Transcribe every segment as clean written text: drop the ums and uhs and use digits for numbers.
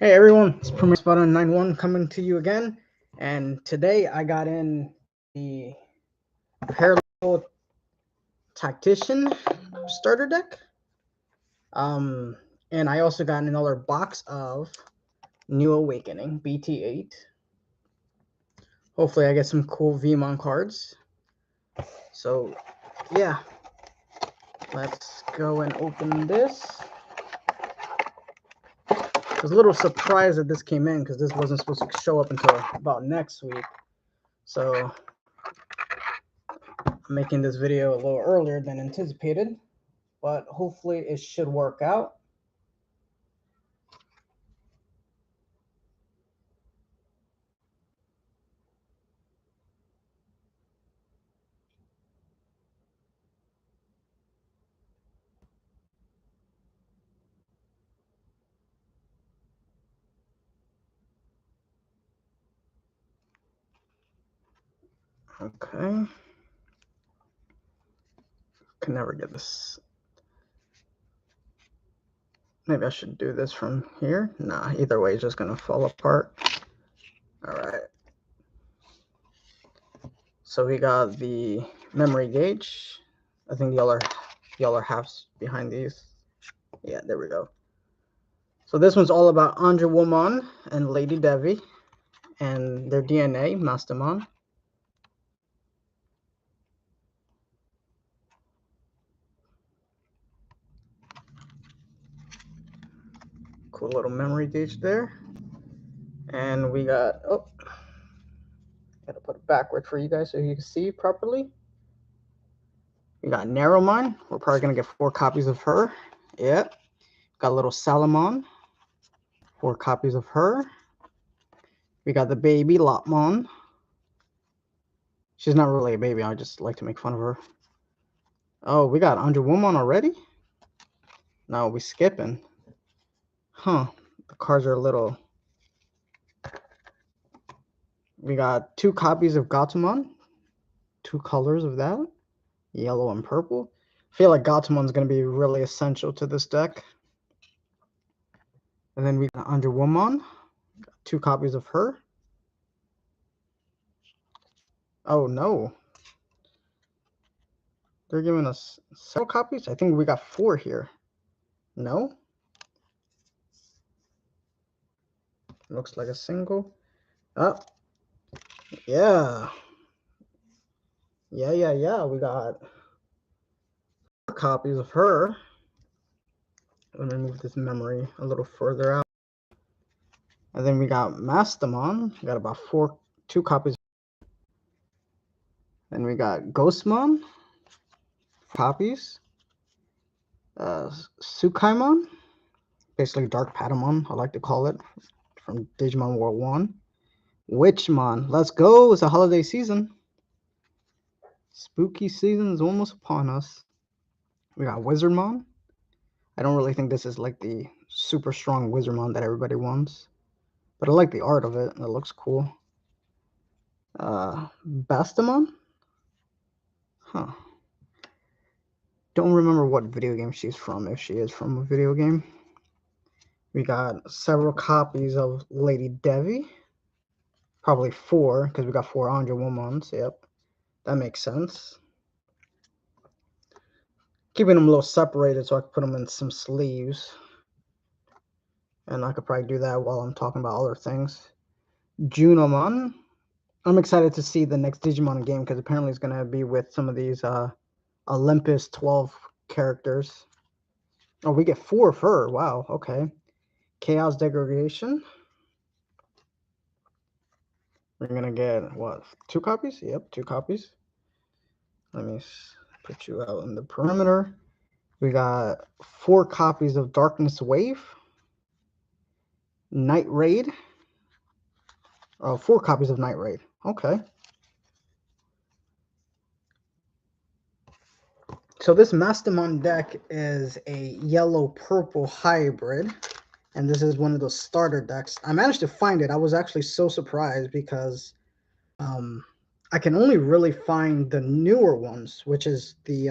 Hey everyone, it's Premier Spot 91 coming to you again, and today I got in the parallel Tactician starter deck, and I also got another box of new Awakening BT08. Hopefully I get some cool Vmon cards. So yeah, let's go and open this. I was a little surprised that this came in because this wasn't supposed to show up until about next week. So I'm making this video a little earlier than anticipated, but hopefully it should work out. Okay. Can never get this. Maybe I should do this from here. Nah, either way, it's just gonna fall apart. All right. So we got the memory gauge. I think the other half's behind these. Yeah, there we go. So this one's all about Yokomon and Lady Devi and their DNA, Mastemon. Cool little memory gauge there. And we got, oh, gotta put it backward for you guys so you can see properly. We got Narrowmine. We're probably gonna get 4 copies of her. Yep. Got a little Salamon. 4 copies of her. We got the baby Lopmon. She's not really a baby. I just like to make fun of her. Oh, we got Woman already? No, we skipping. Huh. The cards are a little. We got 2 copies of Gatomon. 2 colors of that. Yellow and purple. I feel like Gatomon's going to be really essential to this deck. And then we got Woman. 2 copies of her. Oh, no. They're giving us several copies? I think we got 4 here. No? Looks like a single. Oh. Yeah. Yeah. We got 4 copies of her. Let me move this memory a little further out. And then we got Mastemon. We got about 2 copies. Then we got Ghostmon. Copies. Sukaimon. Basically Dark Patamon, I like to call it. From Digimon World 1. Witchmon. Let's go. It's a holiday season. Spooky season is almost upon us. We got Wizardmon. I don't really think this is like the super strong Wizardmon that everybody wants. But I like the art of it. It looks cool. Bastamon? Huh. Don't remember what video game she's from, if she is from a video game. We got several copies of Lady Devi. Probably 4, because we got 4 Womans. Yep. That makes sense. Keeping them a little separated so I can put them in some sleeves. And I could probably do that while I'm talking about other things. Junomon. I'm excited to see the next Digimon game because apparently it's going to be with some of these Olympus 12 characters. Oh, we get 4 of her. Wow, okay. Chaos Degradation. We're going to get, what, 2 copies? Yep, 2 copies. Let me put you out in the perimeter. We got 4 copies of Darkness Wave. Night Raid. Oh, 4 copies of Night Raid. Okay. So this Mastermind deck is a yellow-purple hybrid. And this is one of those starter decks. I managed to find it. I was actually so surprised because I can only really find the newer ones, which is the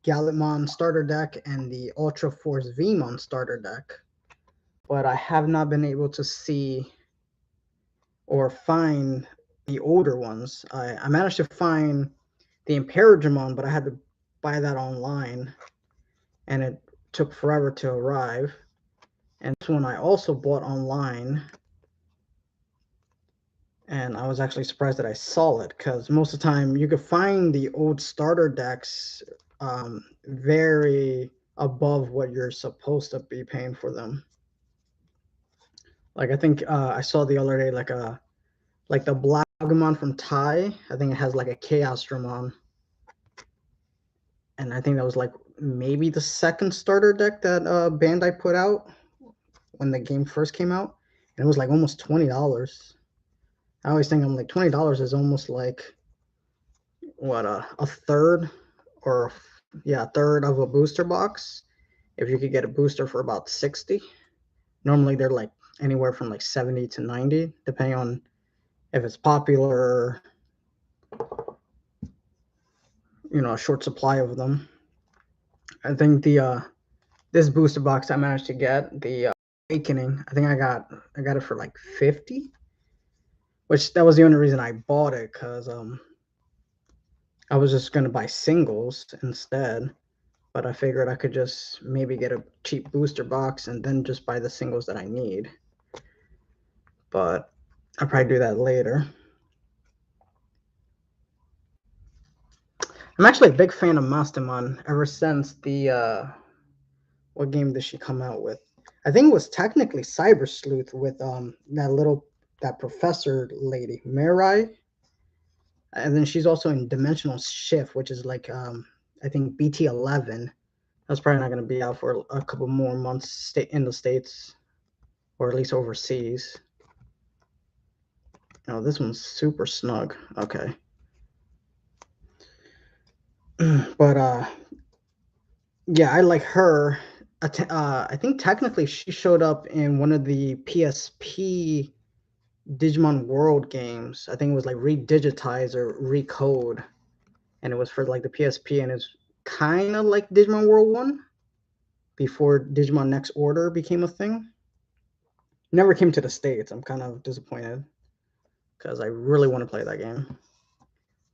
Gallimon starter deck and the Ultra Force Vmon starter deck. but I have not been able to see or find the older ones. I managed to find the Digimon, but I had to buy that online, and it took forever to arrive. And this one I also bought online, and I was actually surprised that I saw it, because most of the time you could find the old starter decks very above what you're supposed to be paying for them. Like I think I saw the other day like the Black Yokomon from Thai. I think it has like a Chaos Dramon, and I think that was like maybe the second starter deck that Bandai put out when the game first came out, and it was like almost $20. I always think I'm like $20 is almost like what a third or yeah, a third of a booster box. If you could get a booster for about 60, normally they're like anywhere from like 70 to 90, depending on if it's popular, a short supply of them. I think this booster box I managed to get, the Awakening, I think I got it for like 50, which that was the only reason I bought it, because I was just gonna buy singles instead, but I figured I could just maybe get a cheap booster box and then just buy the singles that I need. But I'll probably do that later. I'm actually a big fan of Mastemon ever since the what game did she come out with? I think it was technically Cyber Sleuth with that professor lady, Mirai. And then she's also in Dimensional Shift, which is like I think BT11. That's probably not going to be out for a couple more months in the States, or at least overseas. Oh, this one's super snug. Okay. But yeah, I like her. I think technically she showed up in one of the PSP Digimon World games. I think it was like Redigitize or Recode, and it was for like the PSP, and it's kind of like Digimon World 1 before Digimon Next Order became a thing. Never came to the States. I'm kind of disappointed because I really want to play that game.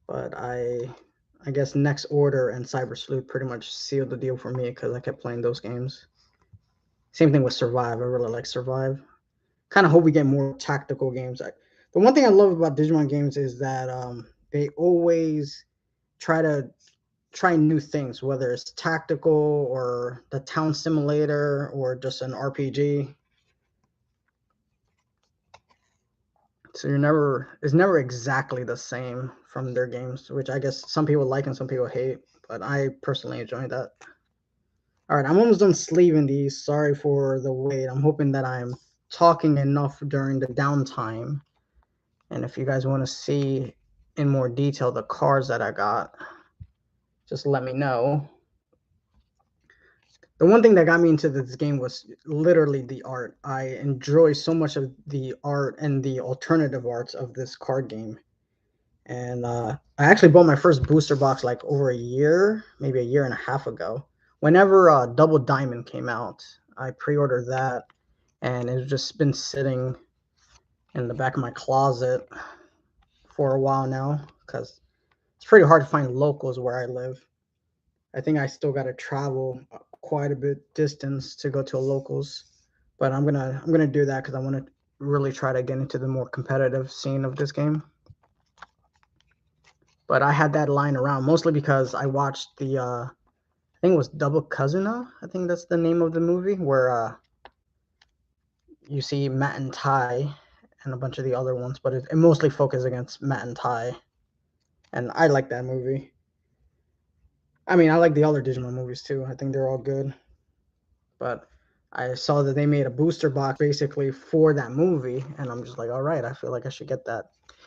But I guess Next Order and Cyber Sleuth pretty much sealed the deal for me because I kept playing those games. Same thing with Survive. I really like Survive. Kind of hope we get more tactical games. The one thing I love about Digimon games is that they always try new things, whether it's tactical or the town simulator or just an RPG. So it's never exactly the same from their games, which I guess some people like and some people hate, but I personally enjoy that. All right, I'm almost done sleeving these. Sorry for the wait. I'm hoping that I'm talking enough during the downtime. And if you guys want to see in more detail the cards that I got, just let me know. The one thing that got me into this game was literally the art. I enjoy so much of the art and the alternative arts of this card game. And I actually bought my first booster box like over a year, maybe a year and a half ago. Whenever Double Diamond came out, I pre-ordered that, and it's just been sitting in the back of my closet for a while now because it's pretty hard to find locals where I live. I think I still got to travel quite a bit distance to go to a locals, but I'm gonna do that because I want to really try to get into the more competitive scene of this game. But I had that lying around mostly because I watched the I think it was Double Kazuna. I think that's the name of the movie where you see Matt and Ty and a bunch of the other ones, but it mostly focuses against Matt and Ty, and I like that movie. I mean, I like the other Digimon movies too. I think they're all good. But I saw that they made a booster box basically for that movie, and I'm just like, all right, I feel like I should get that.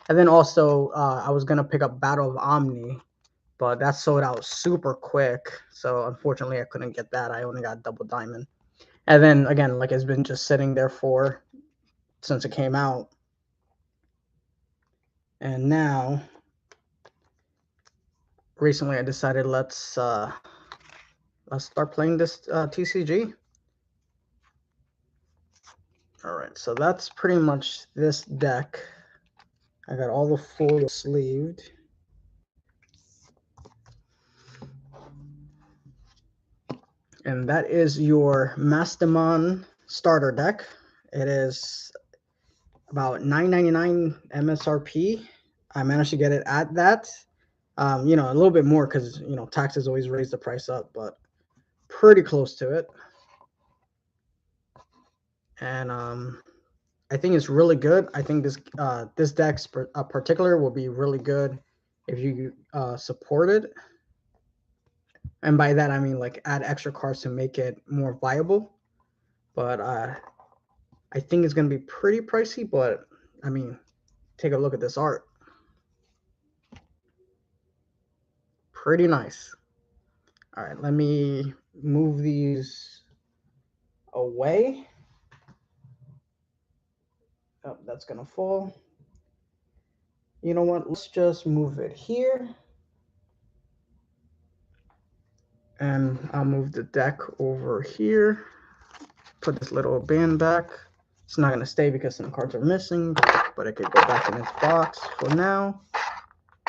And then also, I was gonna pick up Battle of Omni, but that sold out super quick. So unfortunately, I couldn't get that. I only got Double Diamond. And then again, like it's been just sitting there since it came out. And now, recently, I decided let's start playing this TCG. Alright, so that's pretty much this deck. I got all the foil sleeved. And that is your Mastemon Starter Deck. It is about $9.99 MSRP. I managed to get it at that. You know, a little bit more because, you know, taxes always raise the price up, but pretty close to it. And I think it's really good. I think this deck particular will be really good if you support it. And by that I mean like add extra cards to make it more viable. But I think it's gonna be pretty pricey. But I mean, take a look at this art. Pretty nice. All right, let me move these away. Oh, that's gonna fall. You know what? Let's just move it here. And I'll move the deck over here. Put this little band back. It's not gonna stay because some cards are missing, but it could go back in its box for now.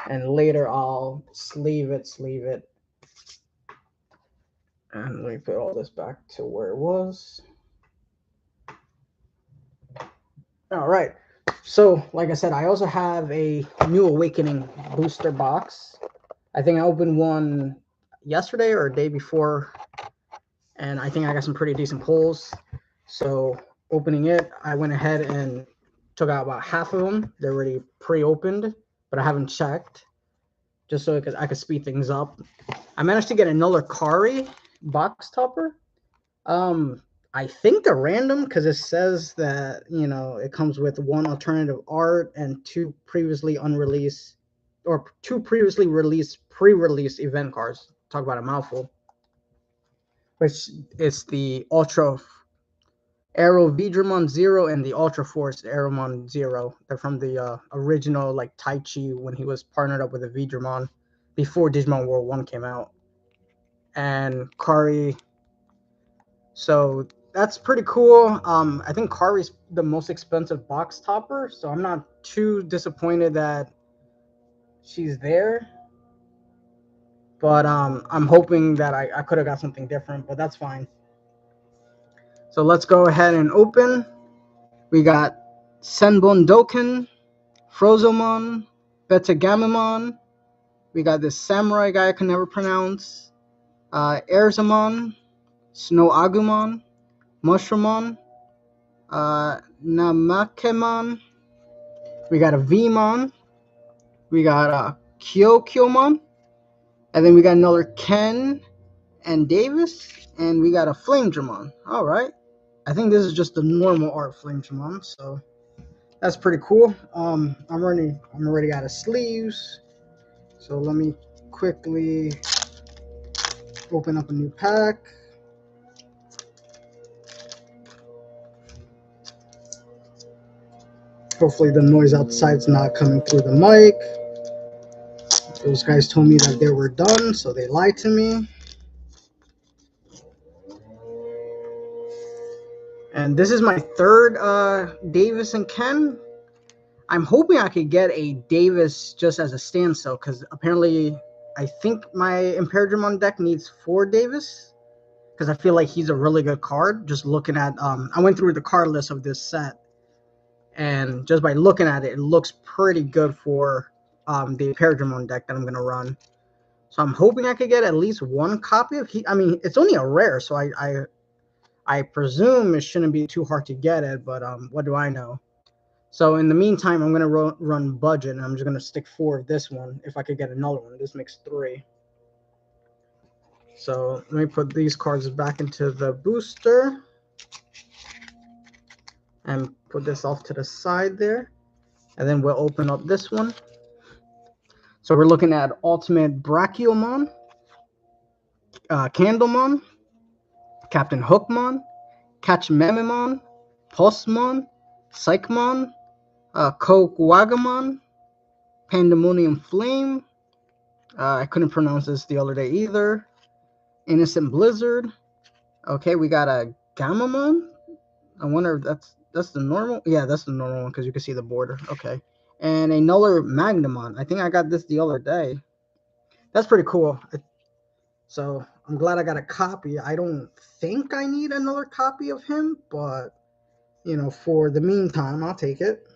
And later I'll sleeve it. And let me put all this back to where it was. All right. So, like I said, I also have a new Awakening Booster Box. I think I opened one yesterday or a day before, and I think I got some pretty decent pulls. So, opening it, I went ahead and took out about half of them. They're already pre-opened, but I haven't checked, just so I could speed things up. I managed to get another Kari box topper. I think they're random because it says that, you know, it comes with one alternative art and two previously unreleased or two previously released pre-release event cards. Talk about a mouthful. Which is the Ultra Aero Digimon Zero and the Ultra Force Aeromon Zero. They're from the original like Taichi when he was partnered up with a Digimon before Digimon World 1 came out. And Kari. So that's pretty cool. I think Kari's the most expensive box topper, so I'm not too disappointed that she's there. But I'm hoping that I could have got something different, but that's fine. So let's go ahead and open. We got Senbon Doken, Frozomon, Betagamamon. We got this samurai guy I can never pronounce. Erzamon, Snow Agumon, Mushroomon, Namakemon. We got a Vmon. We got a Kyokyomon. And then we got another Ken and Davis. And we got a Flamedramon. Alright. I think this is just the normal art Flamedramon, so that's pretty cool. I'm already out of sleeves. So let me quickly open up a new pack. Hopefully the noise outside's not coming through the mic. Those guys told me that they were done, so they lied to me. And this is my third Davis and Ken. I'm hoping I could get a Davis just as a standstill, because apparently I think my Imperial deck needs 4 Davis, because I feel like he's a really good card. Just looking at, I went through the card list of this set, and just by looking at it, it looks pretty good for the Imperial deck that I'm going to run. So I'm hoping I could get at least 1 copy of I mean, it's only a rare, so I presume it shouldn't be too hard to get it, but what do I know? So in the meantime, I'm going to run budget, and I'm just going to stick 4 of this one. If I could get another one, this makes 3. So let me put these cards back into the booster and put this off to the side there. And then we'll open up this one. So we're looking at Ultimate Brachiomon, Candlemon, Captain Hookmon, Catchmememon, Pulsemon, Psychmon, Kokuwagamon, Pandemonium Flame. I couldn't pronounce this the other day either. Innocent Blizzard. Okay, we got a Gamamon. I wonder if that's the normal. Yeah, that's the normal one because you can see the border. Okay, and another Magnamon. I think I got this the other day. That's pretty cool. So I'm glad I got a copy. I don't think I need another copy of him, but you know, for the meantime, I'll take it.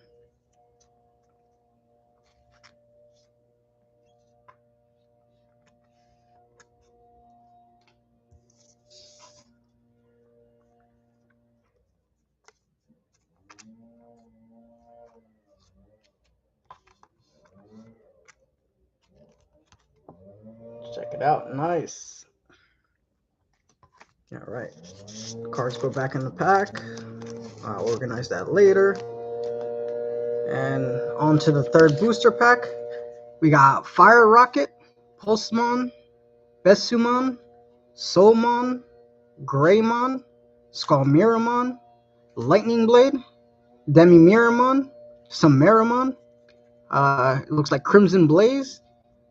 Check it out. Nice. All right. Cards go back in the pack. I'll organize that later. And on to the third booster pack. We got Fire Rocket, Pulsemon, Besumon, Soulmon, Greymon, Skullmiramon, Lightning Blade, Demi-Miramon, Samaramon. It looks like Crimson Blaze.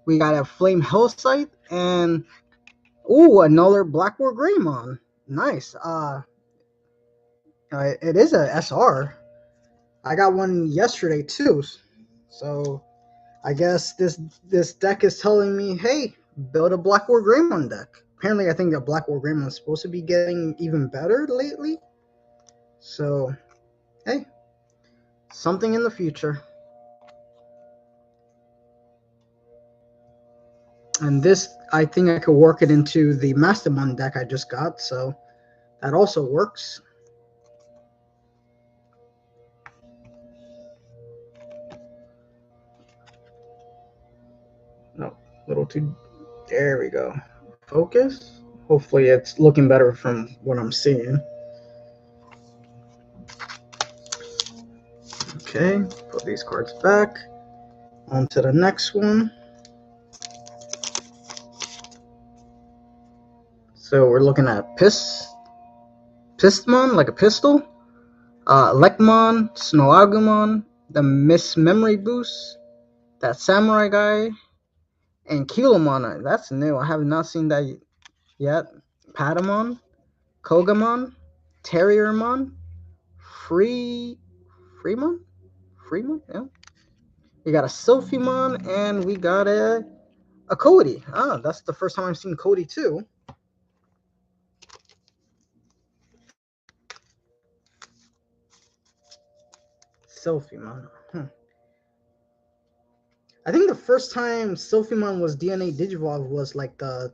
We got a Flame Hellscythe and another Blackboard Greymon. Nice. It is a SR. I got one yesterday too. So I guess this deck is telling me, hey, build a Blackboard Greymon deck. Apparently, I think the Blackboard Greymon is supposed to be getting even better lately. So, hey, something in the future. And this, I think I could work it into the Mastermind deck I just got, so that also works. No, a little too. There we go. Focus. Hopefully, it's looking better from what I'm seeing. Okay, put these cards back. On to the next one. So we're looking at Pismon, like a pistol. Lekmon, Snoagumon, the Miss Memory Boost, that Samurai guy, and Kilomon. That's new. I have not seen that yet. Patamon, Kogamon, Terriermon, Freemon? Yeah. We got a Sylphimon, and we got a Cody. That's the first time I've seen Cody too. Sylphimon. I think the first time Sylphimon was DNA Digivolve was like the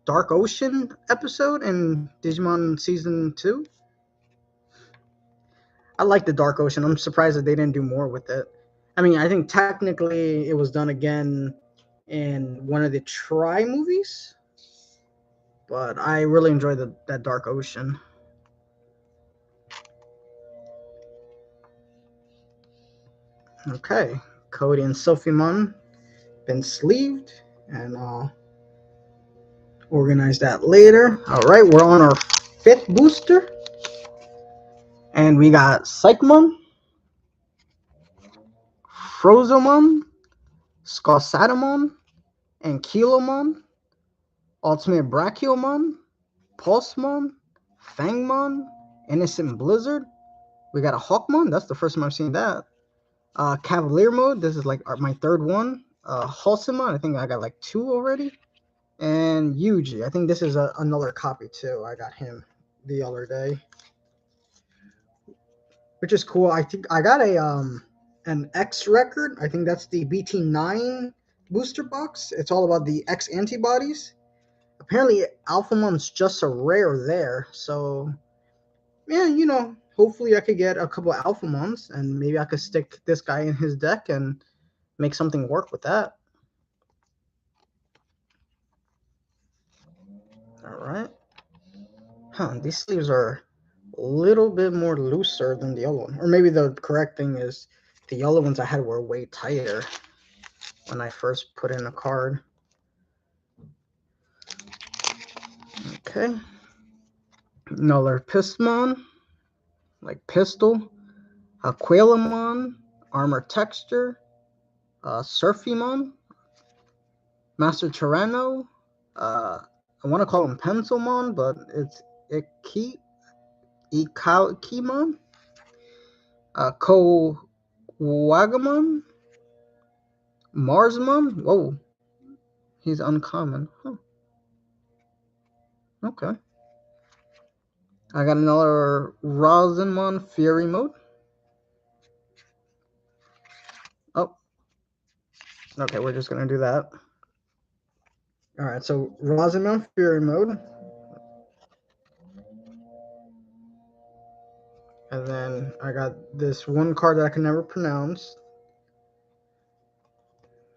Dark Ocean episode in Digimon Season 2. I like the Dark Ocean. I'm surprised that they didn't do more with it. I mean, I think technically it was done again in one of the Try movies, but I really enjoyed that Dark Ocean. Okay, Cody and Sylphimon been sleeved, and I'll organize that later. All right, we're on our fifth booster, and we got Psychmon, Frozomon, Scosatamon, and Kilomon, Ultimate Brachiomon, Pulsemon, Fangmon, Innocent Blizzard. We got a Hawkmon. That's the first time I've seen that. Cavalier Mode. This is like my third one. Halsimon. I think I got like 2 already. And Yuji. I think this is another copy too. I got him the other day, which is cool. I think I got an X record. I think that's the BT09 booster box. It's all about the X antibodies. Apparently, Alphamon's just a rare there. So, yeah, you know, hopefully I could get a couple of Alphamons, and maybe I could stick this guy in his deck and make something work with that. All right. These sleeves are a little bit more looser than the other one. Or maybe the correct thing is the other ones I had were way tighter when I first put in a card. Okay. Another Pismon, like Pistol, Aqualamon, Armor Texture, Surfimon, Master Tyranno, I want to call him Pencilmon, but it's Ikimon, Wagamon, Marsmon. Whoa, he's uncommon. Huh. Okay. I got another Rosinmon Fury mode. Oh. Okay, we're just gonna do that. Alright, so Rosinmon Fury mode. And then I got this one card that I can never pronounce.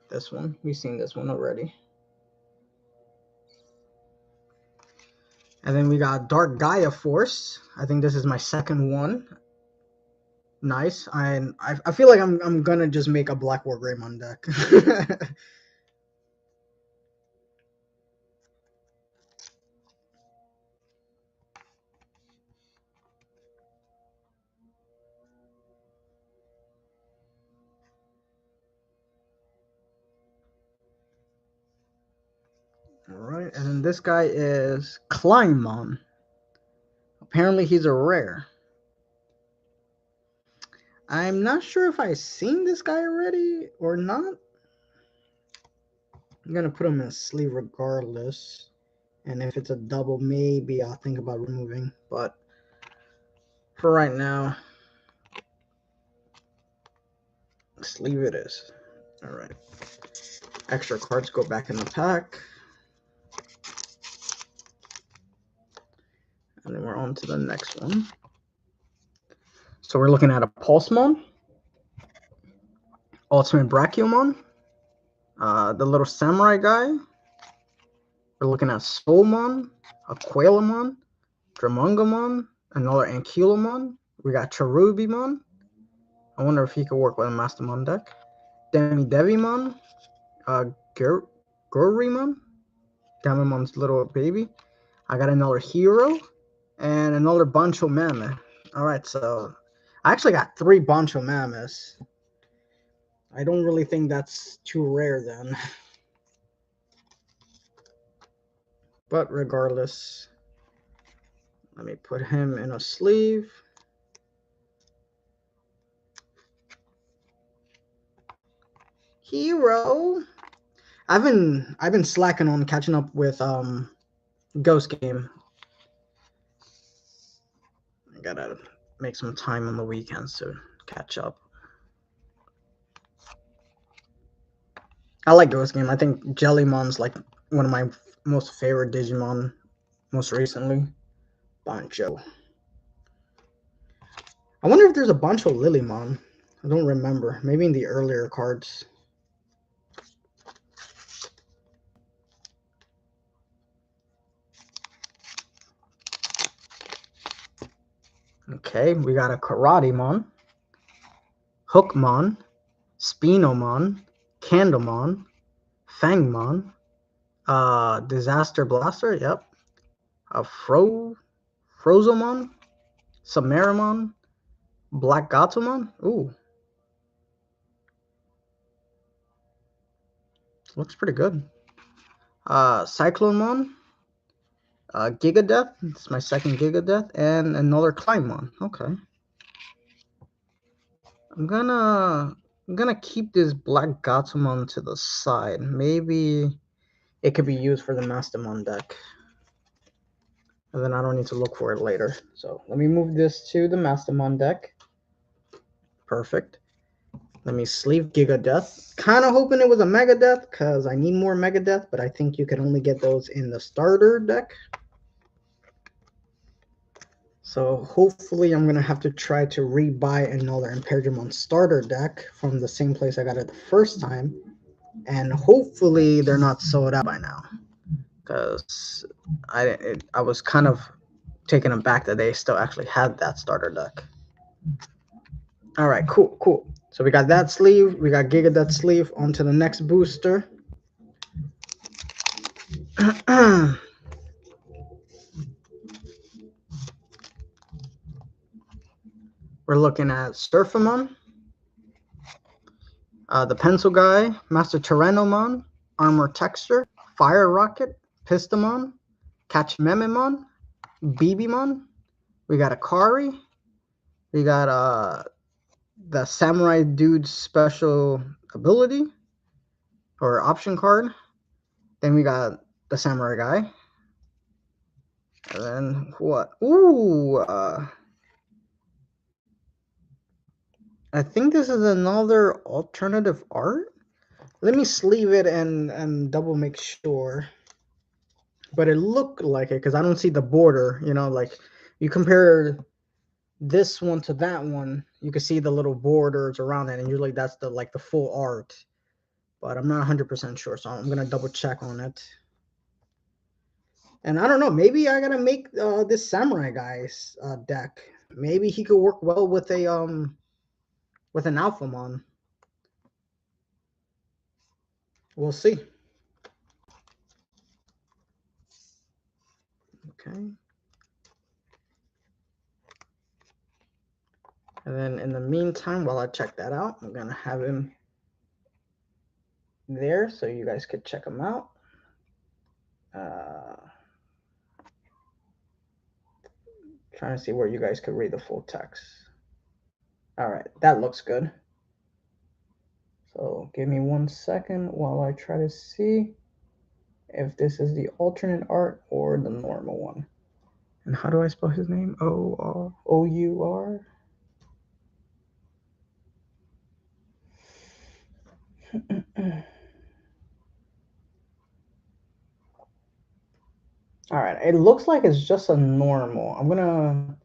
This one. We've seen this one already. And then we got Dark Gaia Force. I think this is my second one. Nice. I feel like I'm gonna just make a Black War Greymon deck. Alright, and then this guy is Kleinmon. Apparently he's a rare. I'm not sure if I've seen this guy already or not. I'm gonna put him in a sleeve regardless. And if it's a double, maybe I'll think about removing. But for right now, sleeve it is. Alright. Extra cards go back in the pack. And then we're on to the next one. So we're looking at a Pulsemon, Ultimate Brachiomon, the little samurai guy. We're looking at Soulmon, a Quailamon, Dramungamon, another Ankylomon. We got Cherubimon. I wonder if he could work with a Mastermind deck. Devimon, Gurimon, Damimon's little baby. I got another Hero and another Bancho Mammoth. Alright, so I actually got 3 Bancho Mammoths. I don't really think that's too rare then. But regardless, let me put him in a sleeve. Hero. I've been slacking on catching up with Ghost Game. I gotta make some time on the weekends to catch up. I like Ghost Game. I think Jellymon's like one of my most favorite Digimon most recently. Bancho. I wonder if there's a Bancho Lilymon. I don't remember. Maybe in the earlier cards. Okay, we got a Karatemon, Hookmon, Spinomon, Candlemon, Fangmon, Disaster Blaster, yep. A Frozomon, Samarimon, Black Gatomon. Ooh. Looks pretty good. Cyclonemon, Gigadeath. It's my second Gigadeath, and another Kleinmon. Okay. I'm gonna keep this Black Gatomon to the side. Maybe it could be used for the Mastermind deck. And then I don't need to look for it later. So let me move this to the Mastermind deck. Perfect. Let me sleeve Gigadeath. Kind of hoping it was a Megadeath because I need more Megadeath, but I think you can only get those in the starter deck. So hopefully I'm going to have to try to rebuy another Imperiumon starter deck from the same place I got it the first time. And hopefully they're not sold out by now. Because I was kind of taken aback that they still actually had that starter deck. All right, cool. So we got that sleeve. We got Gigadeath sleeve. On to the next booster. We're looking at Surfamon, the Pencil Guy, Master Tyrannomon, Armor Texture, Fire Rocket, Pistamon, Catchmememon, Bibimon. We got Akari. We got the Samurai Dude's special ability or option card. Then we got the Samurai Guy. And then what? Ooh, I think this is another alternative art. Let me sleeve it and double make sure. But it looked like it because I don't see the border. You know, like you compare this one to that one, you can see the little borders around it, and usually that's the like the full art. But I'm not 100% sure, so I'm gonna double check on it. And I don't know, maybe I gotta make this Samurai Guy's deck. Maybe he could work well with a with an Alphamon. We'll see. Okay. And then in the meantime, while I check that out, I'm gonna have him there so you guys could check him out. Trying to see where you guys could read the full text. All right, that looks good. So give me 1 second while I try to see if this is the alternate art or the normal one. And how do I spell his name? O-U-R? All right, it looks like it's just a normal. I'm gonna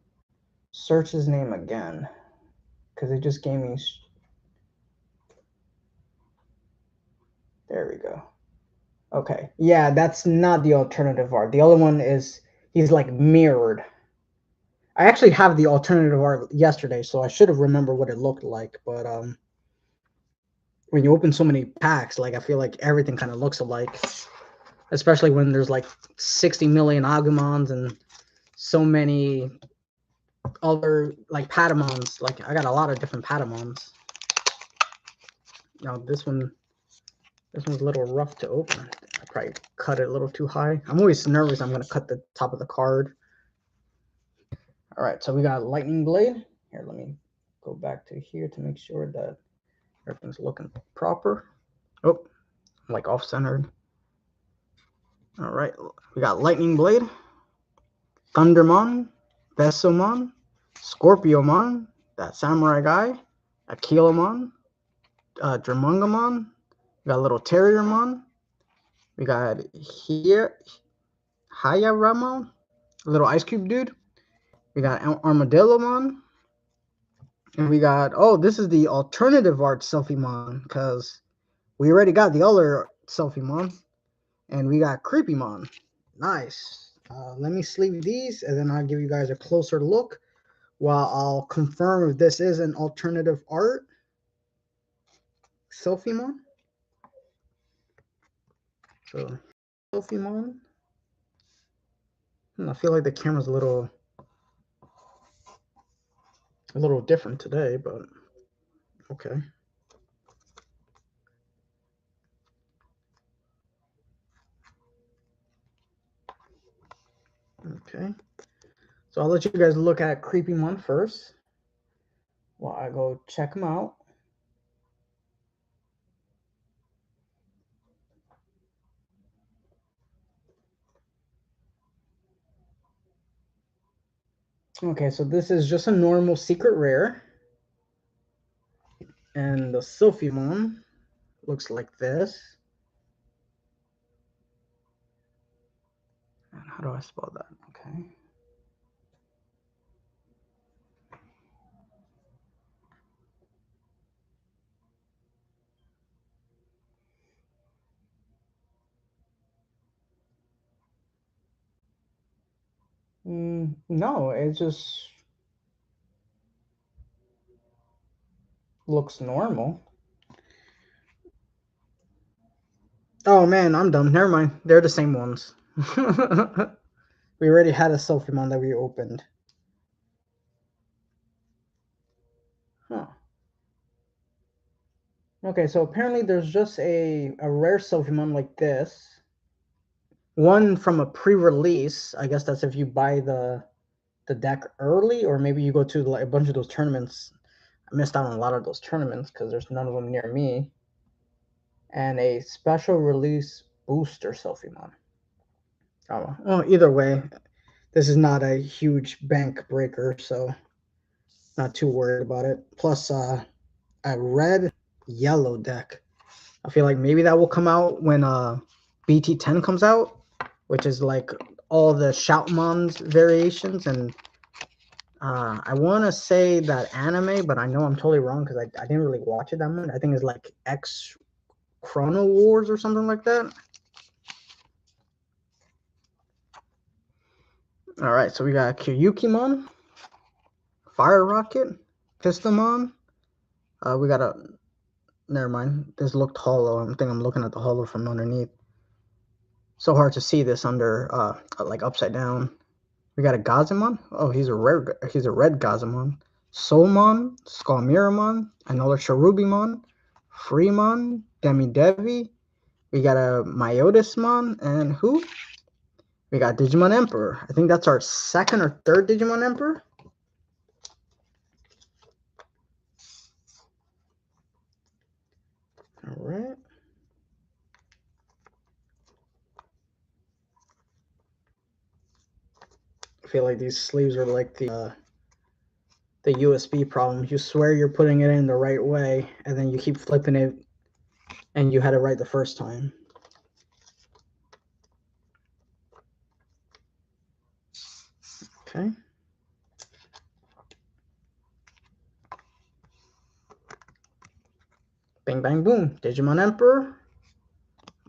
search his name again because it just gave me. There we go. Okay, yeah, that's not the alternative art. The other one is he's like mirrored. I actually have the alternative art yesterday, so I should have remembered what it looked like. But when you open so many packs, like I feel like everything kind of looks alike, especially when there's like 60 million Agumons and so many other like Patamons. Like I got a lot of different Patamons. Now this one's a little rough to open. I probably cut it a little too high. I'm always nervous I'm gonna cut the top of the card. All right, so we got Lightning Blade. Here, let me go back to here to make sure that everything's looking proper. Oh, like off-centered. All right, we got Lightning Blade, Thundermon, Besomon, Scorpiomon, that Samurai Guy, Aquilomon, Drumungamon. We got a little Terriermon. We got here Hayaramon, a little Ice Cube dude. We got Armadillomon. And we got, oh, this is the alternative art Selfiemon, because we already got the other Selfiemon. And we got Creepymon. Nice. Let me sleeve these, and then I'll give you guys a closer look while I'll confirm if this is an alternative art Selfiemon. So, Selfiemon. I feel like the camera's a little different today, but okay. Okay. So I'll let you guys look at Creepymon first while I go check them out. Okay, so this is just a normal secret rare. And the Selfiemon looks like this. And how do I spell that? Okay. No, it just looks normal. Oh man, I'm dumb. Never mind. They're the same ones. We already had a Selfiemon that we opened. Huh. Okay, so apparently there's just a rare Selfiemon like this. One from a pre-release. I guess that's if you buy the deck early, or maybe you go to like a bunch of those tournaments. I missed out on a lot of those tournaments because there's none of them near me. And a special release booster Selfiemon. Oh, well, either way, this is not a huge bank breaker, so not too worried about it. Plus, a red-yellow deck. I feel like maybe that will come out when BT10 comes out, which is like all the Shoutmon's variations. And I want to say that anime, but I know I'm totally wrong because I didn't really watch it that much. I think it's like X Chrono Wars or something like that. All right, so we got Kyukimon, Fire Rocket, Pistomon. We got a. Never mind. This looked hollow. I think I'm looking at the hollow from underneath. So hard to see this under, like upside down. We got a Gazamon. Oh, he's a red Gazamon. Soulmon, Skalmiramon, another Cherubimon, Freemon, Demidevi. We got a Myotismon, and who? We got Digimon Emperor. I think that's our second or third Digimon Emperor. All right. I feel like these sleeves are like the USB problem. You swear you're putting it in the right way, and then you keep flipping it, and you had it right the first time. Okay. Bang, bang, boom. Digimon Emperor.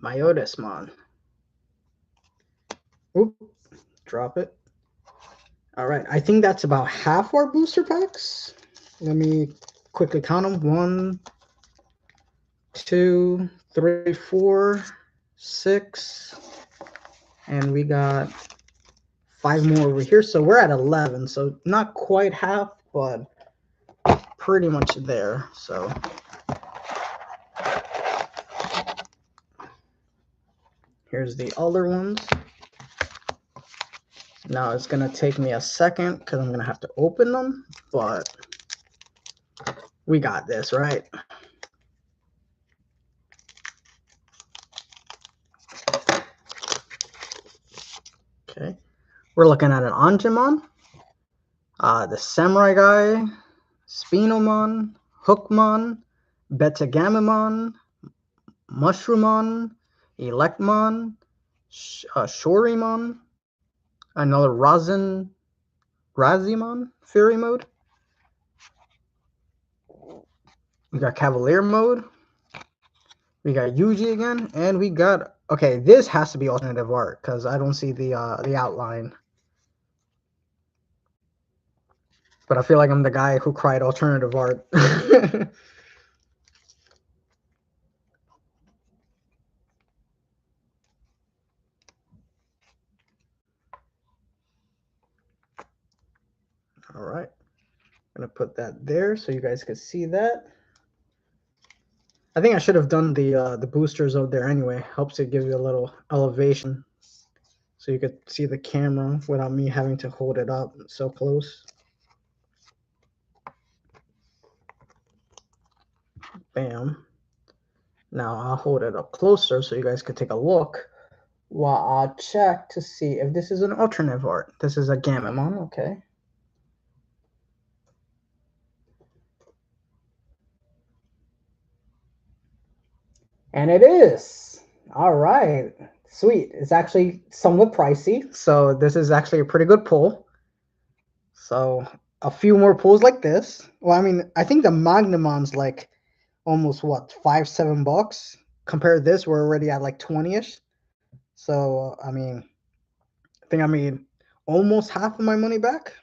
Myotismon. Oop. Drop it. All right. I think that's about half our booster packs. Let me quickly count them. 1, 2, 3, 4, 6. And we got 5 more over here. So we're at 11. So not quite half, but pretty much there. So here's the other ones. Now it's going to take me a second because I'm going to have to open them, but we got this, right? Okay. We're looking at an Angemon, the Samurai Guy, Spinomon, Hookmon, Betagamamon, Mushroomon, Electmon, Shorimon, another Razimon, Fury Mode. We got Cavalier Mode. We got Yuji again, and we got, okay, this has to be alternative art because I don't see the outline. But I feel like I'm the guy who cried alternative art. All right. I'm going to put that there so you guys can see that. I think I should have done the boosters out there anyway. Helps it give you a little elevation so you could see the camera without me having to hold it up so close. Bam. Now I'll hold it up closer so you guys could take a look while I check to see if this is an alternative art. This is a Gamamon, okay. And it is. All right. Sweet. It's actually somewhat pricey, so this is actually a pretty good pull. So a few more pulls like this. Well, I mean, I think the Magnemon's like almost what, $5-7. Compare this, we're already at like 20-ish. So I mean, I think I made almost half of my money back.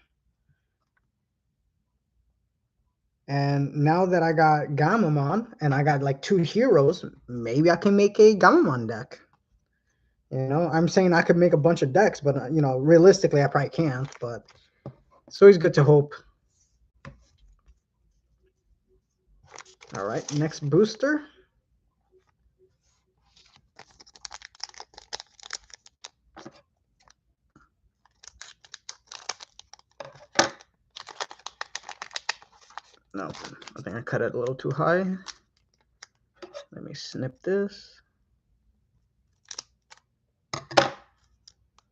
And now that I got Gamamon and I got like 2 heroes, maybe I can make a Gamamon deck. You know, I'm saying I could make a bunch of decks, but you know, realistically, I probably can't. But it's always good to hope. All right, next booster. No, I think I cut it a little too high. Let me snip this.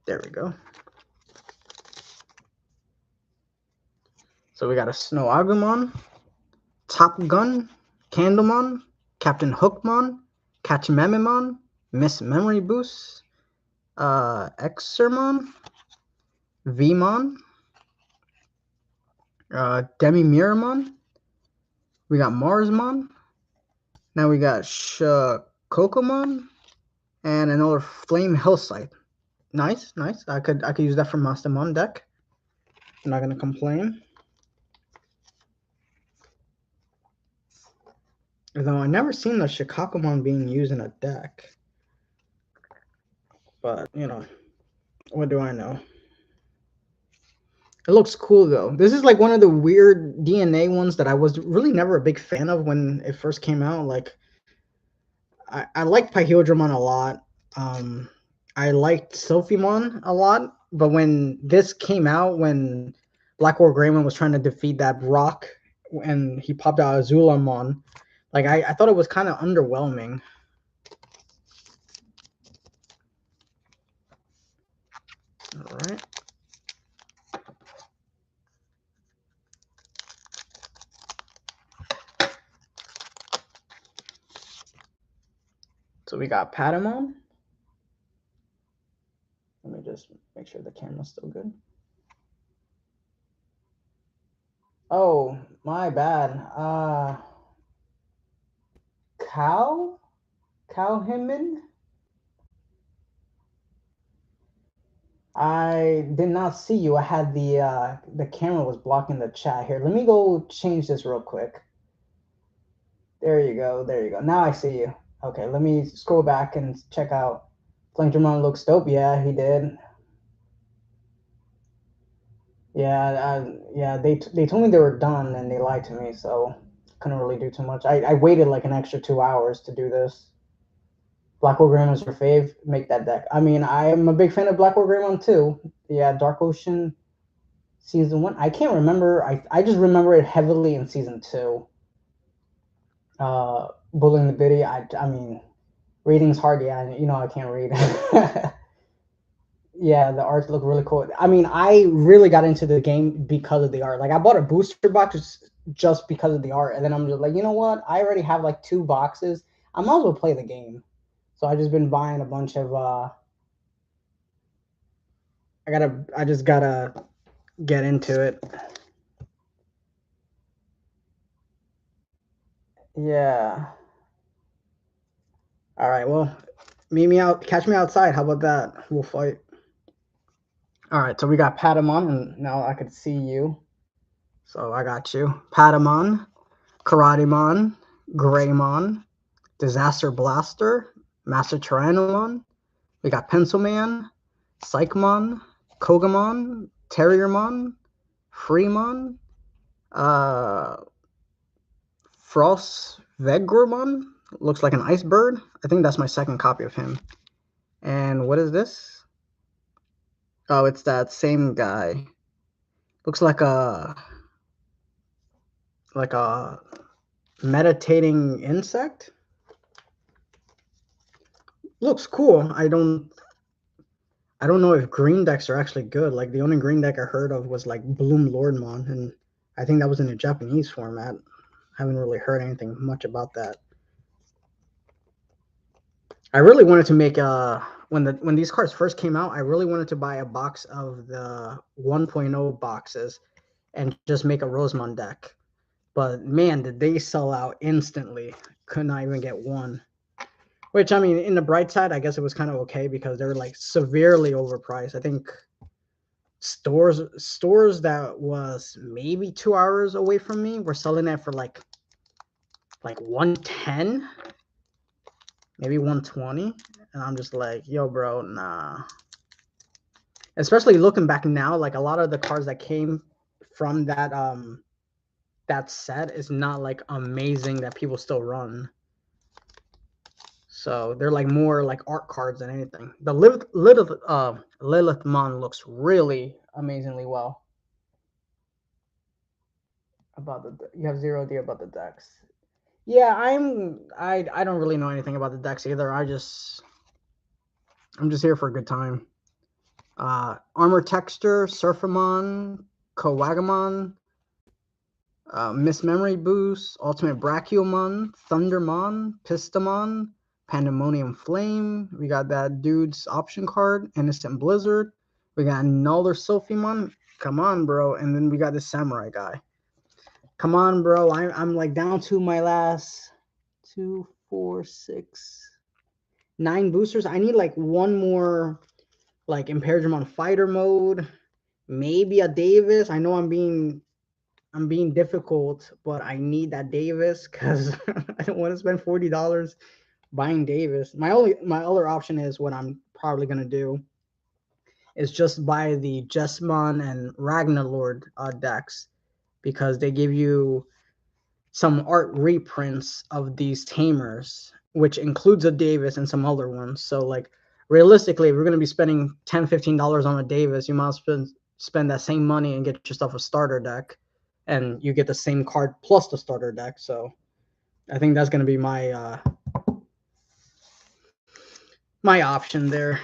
There we go. So we got a Snow Agumon, Top Gun, Candlemon, Captain Hookmon, Catchmememon, Miss Memory Boost, Exermon, Vmon, Demi-Miramon. We got Marsmon. Now we got Shokomon and another Flame Hillside. Nice, nice. I could use that for Mastermind Deck. I'm not gonna complain. Though I never seen the Shikakumon being used in a deck. But you know, what do I know? It looks cool though. This is like one of the weird DNA ones that I was really never a big fan of when it first came out. Like I liked Pyhedramon a lot. I liked Sylphimon a lot, but when this came out, when Black War Greymon was trying to defeat that rock and he popped out Azulamon, like I thought it was kind of underwhelming. All right. So we got Patamon. Let me just make sure the camera's still good. Oh, my bad. Cowhiman? I did not see you. I had the camera was blocking the chat here. Let me go change this real quick. There you go. There you go. Now I see you. Okay, let me scroll back and check out. Flankdramon looks dope. Yeah, he did. Yeah, yeah. They told me they were done and they lied to me, so couldn't really do too much. I waited like an extra 2 hours to do this. Black War Greymon is your fave? Make that deck. I mean, I'm a big fan of Black War Greymon too. Yeah, Dark Ocean season 1. I can't remember. I just remember it heavily in season 2. Bullying the Biddy. I mean, reading's hard. Yeah, you know I can't read. Yeah, the arts look really cool. I mean, I really got into the game because of the art. Like, I bought a booster box just because of the art, and then I'm just like, you know what? I already have like 2 boxes. I might as well play the game. So I just been buying a bunch of. I just gotta get into it. Yeah. All right. Well, meet me out. Catch me outside. How about that? We'll fight. All right. So we got Patamon, and now I can see you. So I got you. Patamon, Karatemon, Greymon, Disaster Blaster, Master Tyrannomon. We got Pencilman, Psychmon, Kogamon, Terriermon, Freemon, Frost Vegromon. Looks like an ice bird. I think that's my second copy of him. And what is this? Oh, it's that same guy. Looks like a meditating insect. Looks cool. I don't know if green decks are actually good. Like the only green deck I heard of was like Bloom Lordmon, and I think that was in a Japanese format. I haven't really heard anything much about that. I really wanted to make when these cards first came out, I really wanted to buy a box of the 1.0 boxes and just make a Rosemon deck. But man, did they sell out instantly. Could not even get one. Which, I mean, in the bright side, I guess it was kind of okay because they were like severely overpriced. I think stores that was maybe 2 hours away from me were selling it for like 110, maybe 120. And I'm just like, yo, bro, nah. Especially looking back now, like a lot of the cards that came from that set is not like amazing that people still run. So they're like more like art cards than anything. The Lilithmon looks really amazingly well. About you have zero idea about the decks. Yeah, I don't really know anything about the decks either. I'm just here for a good time. Armor Texture, Surfamon, Kowagamon, Miss Memory Boost, Ultimate Brachiomon, Thundermon, Pistamon, Pandemonium Flame. We got that dude's option card, Innocent Blizzard. We got another Sylphimon. Come on, bro. And then we got this Samurai guy. Come on, bro. I'm like down to my last 2, 4, 6, 9 boosters. I need like one more, like Imperial Fighter mode, maybe a Davis. I know I'm being difficult, but I need that Davis because I don't want to spend $40 buying Davis. My other option is what I'm probably gonna do is just buy the Jessamon and Ragnarlord decks because they give you some art reprints of these tamers, which includes a Davis and some other ones. So like realistically, if we're gonna be spending $10-15 on a Davis, you might as well spend that same money and get yourself a starter deck, and you get the same card plus the starter deck. So I think that's gonna be my my option there.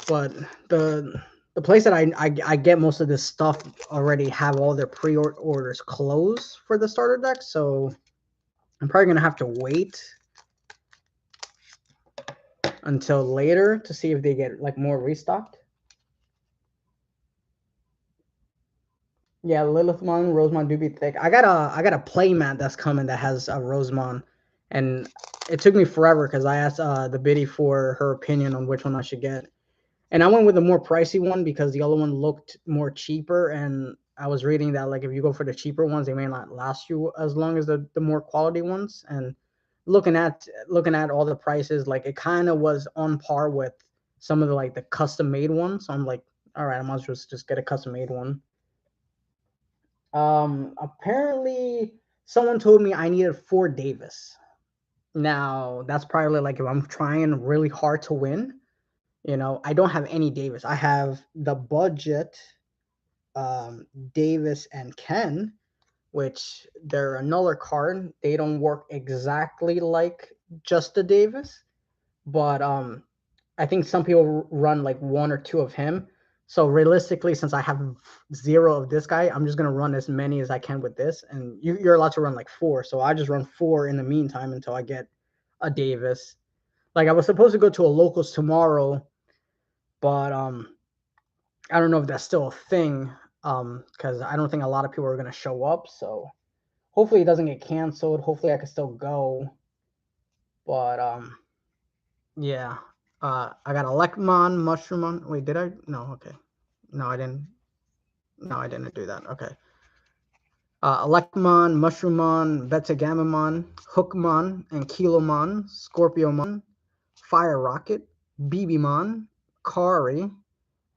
But the place that I get most of this stuff already have all their pre-orders closed for the starter deck, so I'm probably gonna have to wait until later to see if they get like more restocked. Yeah, Lilithmon, Rosemon do be thick. I got a playmat that's coming that has a Rosemon, and it took me forever because I asked the biddy for her opinion on which one I should get, and I went with a more pricey one because the other one looked more cheaper, and I was reading that like if you go for the cheaper ones, they may not last you as long as the more quality ones. And looking at all the prices, like it kind of was on par with some of the like the custom made ones. So I'm like, all right, I might as well just get a custom made one. Apparently someone told me I needed 4 Davis. Now that's probably like if I'm trying really hard to win. You know, I don't have any Davis. I have the budget Davis and Ken, which they're another card. They don't work exactly like just the Davis, but I think some people run like 1 or 2 of him. So realistically, since I have 0 of this guy, I'm just gonna run as many as I can with this, and you're allowed to run like 4. So I just run 4 in the meantime until I get a Davis. Like I was supposed to go to a locals tomorrow, but I don't know if that's still a thing, because I don't think a lot of people are gonna show up. So hopefully it doesn't get canceled. Hopefully I can still go. But yeah. I got Elecmon, Mushroomon. Wait, did I? No, okay. No, I didn't. No, I didn't do that. Okay. Elecmon, Mushroomon, Vetagamamon, Hookmon, and Kilomon, Scorpiomon, Fire Rocket, BBmon, Kari.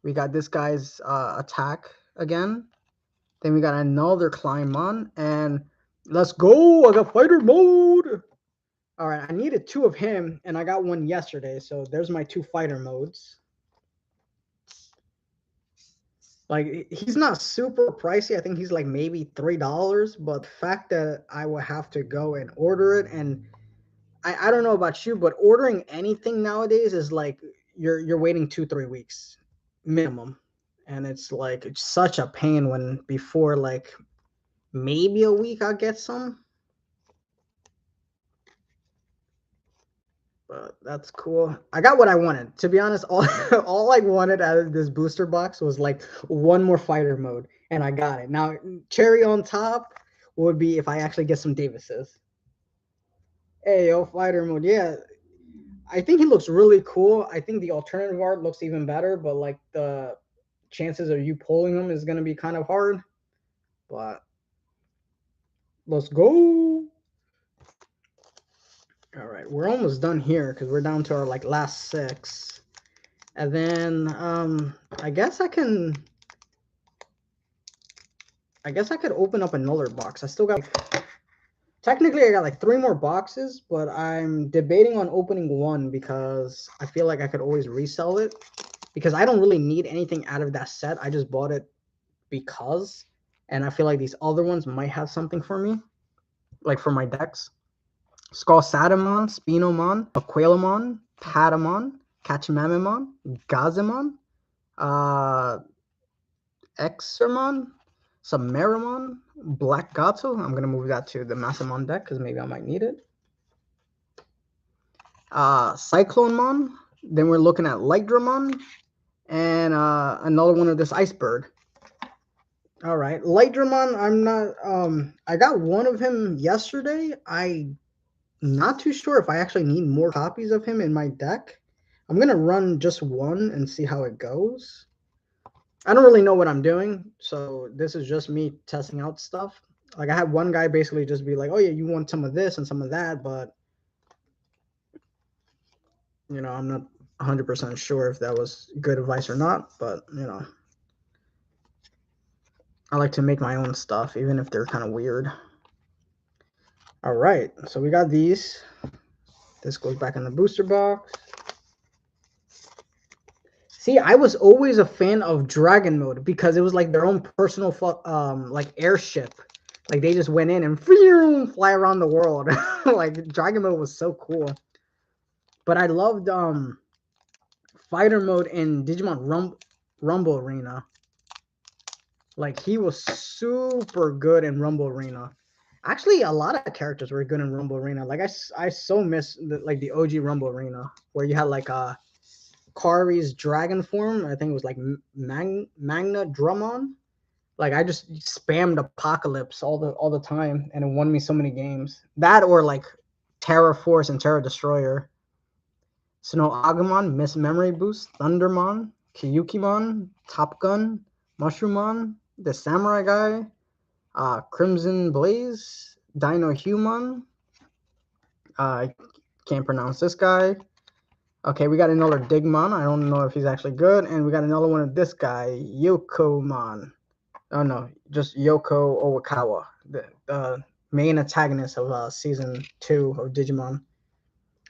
We got this guy's attack again. Then we got another Climbon, and let's go! I got fighter mode! Alright, I needed 2 of him, and I got 1 yesterday, so there's my 2 fighter modes. Like, he's not super pricey. I think he's like maybe $3, but the fact that I will have to go and order it, and I don't know about you, but ordering anything nowadays is like you're waiting 2-3 weeks minimum. And it's like it's such a pain when before like maybe a week I'll get some. But that's cool. I got what I wanted. To be honest, all I wanted out of this booster box was like 1 more fighter mode, and I got it. Now, cherry on top would be if I actually get some Davises. Hey, yo, fighter mode. Yeah, I think he looks really cool. I think the alternative art looks even better, but like the chances of you pulling him is going to be kind of hard. But let's go. All right, we're almost done here because we're down to our like last 6. And then I guess I could open up another box. I still got technically I got like 3 more boxes, but I'm debating on opening 1 because I feel like I could always resell it because I don't really need anything out of that set. I just bought it because. and I feel like these other ones might have something for me, like for my decks. Skalsadamon, Spinomon, Aqualamon, Patamon, Kachimamimon, Gazimon, uh, Exermon, Submeramon, Black Gato. I'm going to move that to the Mastermind deck because maybe I might need it. Cyclonemon. Then we're looking at Lightdramon and another one of this Icebird. All right, Lightdramon. I'm not. I got one of him yesterday. I'm not too sure if I actually need more copies of him in my deck. I'm gonna run just one and see how it goes. I don't really know what I'm doing, so this is just me testing out stuff. Like I had one guy basically just be like, "Oh yeah, you want some of this and some of that," but you know, I'm not 100% sure if that was good advice or not. But you know, I like to make my own stuff, even if they're kind of weird. All right, so we got these. This goes back in the booster box. See, I was always a fan of Dragon Mode because it was like their own personal like airship. Like they just went in and fly around the world. Like Dragon Mode was so cool. But I loved Fighter Mode in Digimon Rumble Arena. Like he was super good in Rumble Arena. Actually, a lot of characters were good in Rumble Arena. Like I so miss the OG Rumble Arena where you had like Kari's dragon form. I think it was like Magna Drummond. Like I just spammed Apocalypse all the time, and it won me so many games. That or like Terra Force and Terra Destroyer. Snow Agumon, Miss Memory Boost, Thundermon, Kyukimon, Top Gun, Mushroomon, the Samurai Guy, Crimson Blaze, Dino Human. I can't pronounce this guy. Okay, we got another Digimon. I don't know if he's actually good. And we got another one of this guy, Yokomon. Oh, no, just Yoko Owakawa, the main antagonist of Season 2 of Digimon.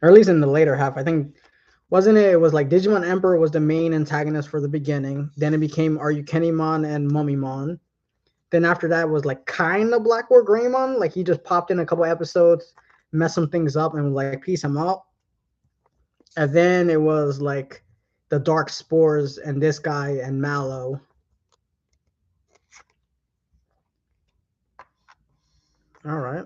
Or at least in the later half. I think, wasn't it? It was like Digimon Emperor was the main antagonist for the beginning. Then it became Aryukenimon and Mummymon. Then after that was like kind of Black War Greymon. Like he just popped in a couple episodes, messed some things up, and like, peace, I'm out. And then it was like the Dark Spores and this guy and Mallow. All right.